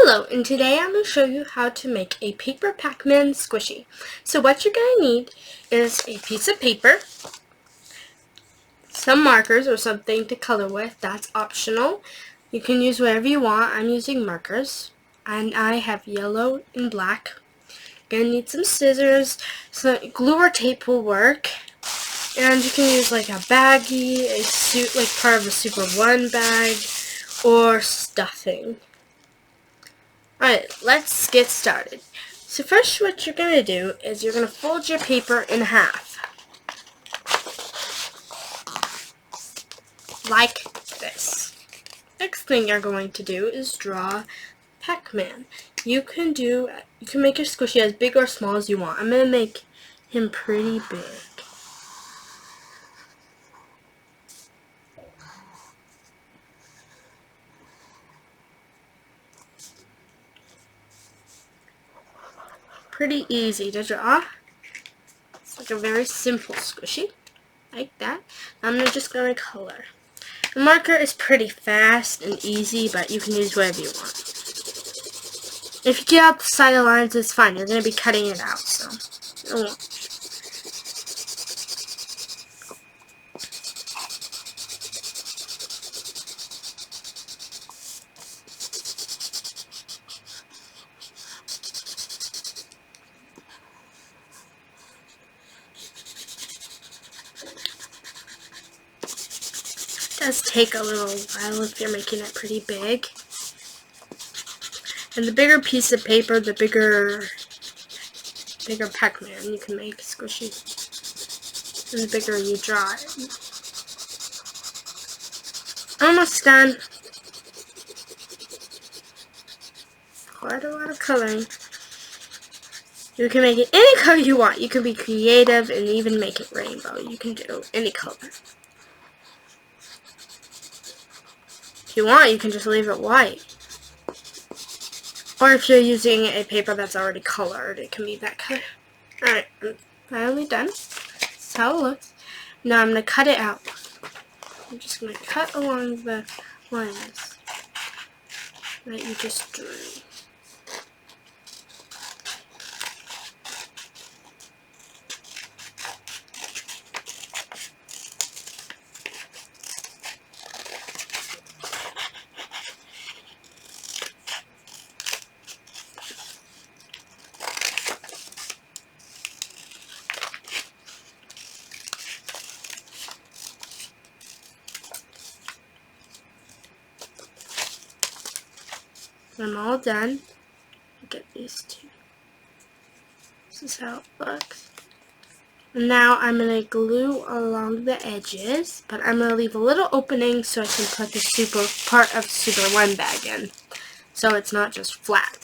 Hello, and today I'm going to show you how to make a paper Pacman squishy. So what you're going to need is a piece of paper, some markers or something to color with. That's optional. You can use whatever you want. I'm using markers, and I have yellow and black. You're going to need some scissors, some glue or tape will work, and you can use like a baggie, a suit, like part of a Super 1 bag, or stuffing. Alright, let's get started. So first what you're going to do is you're going to fold your paper in half. Like this. Next thing you're going to do is draw Pacman. You can make your squishy as big or small as you want. I'm going to make him pretty big. Pretty easy to draw. It's like a very simple squishy, like that. I'm just going to color. The marker is pretty fast and easy, but you can use whatever you want. If you get out the side of the lines, it's fine. You're going to be cutting it out, so it won't. It does take a little while if you're making it pretty big. And the bigger piece of paper, the bigger Pacman you can make squishy. And the bigger you draw it. Almost done. Quite a lot of coloring. You can make it any color you want. You can be creative and even make it rainbow. You can do any color. If you want, you can just leave it white. Or if you're using a paper that's already colored, it can be that color. Alright, I'm finally done. That's how it looks. Now I'm going to cut it out. I'm just going to cut along the lines that you just drew. I'm all done. Get these two. This is how it looks. And now I'm going to glue along the edges, but I'm going to leave a little opening so I can put the part of the Super 1 bag in, so it's not just flat.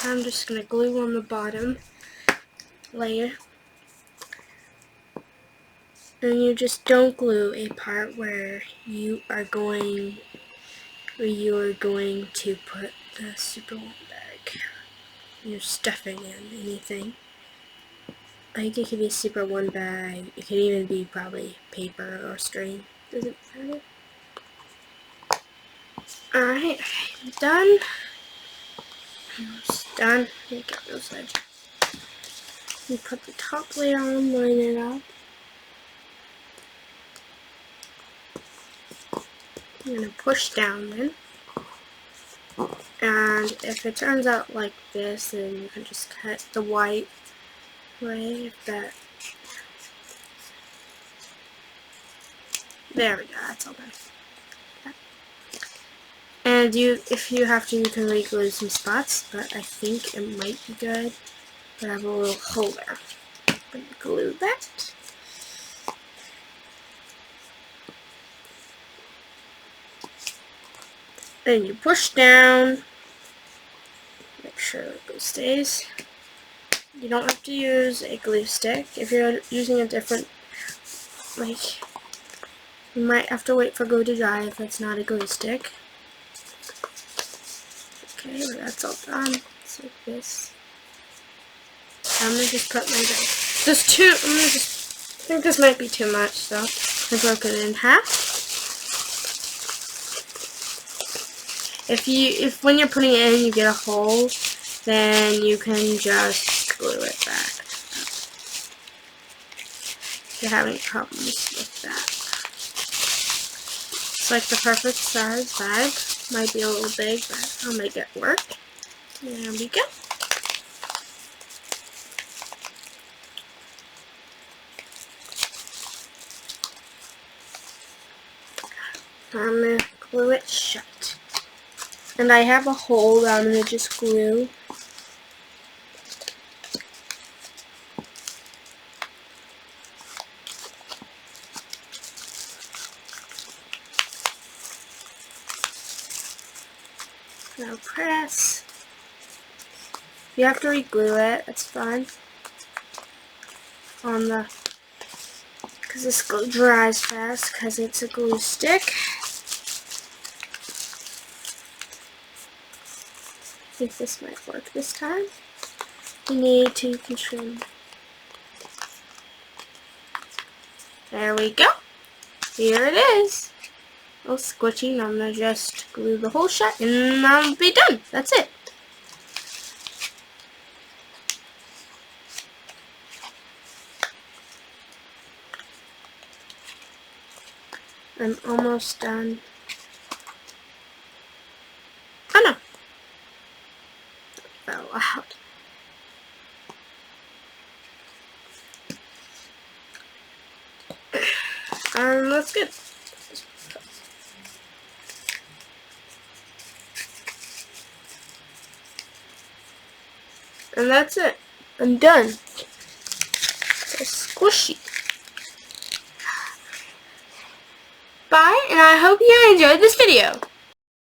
I'm just going to glue on the bottom layer. And you just don't glue a part where you are going to put the Super 1 bag. You're stuffing in anything. Like it could be a Super 1 bag. It could even be probably paper or string. Doesn't matter. Alright, I'm done. Almost done. Let me get those edges. You put the top layer on, line it up. I'm going to push down then, and if it turns out like this, then you can just cut the white way. There we go, that's all done. Okay. And if you have to, you can re-glue some spots, but I think it might be good. But I have a little hole there. I'm going to glue that. Then you push down, make sure the glue stays. You don't have to use a glue stick. If you're using a different, like, you might have to wait for glue to dry if it's not a glue stick. Okay, well, that's all done. It's like this. I'm going to just put my I think this might be too much, so I broke it in half. If when you're putting it in you get a hole, then you can just glue it back. If you're having problems with that. It's like the perfect size bag. Might be a little big, but I'll make it work. There we go. I'm going to glue it shut. And I have a hole that I'm going to just glue. Now press. You have to re-glue it, that's fine. Because this glue dries fast because it's a glue stick. I think this might work this time. You need to control. There we go. Here it is. A little squishy, and I'm going to just glue the hole shut and I'll be done. That's it. I'm almost done. Oh no. That fell out. That's good. And that's it. I'm done. So squishy. Bye, and I hope you enjoyed this video.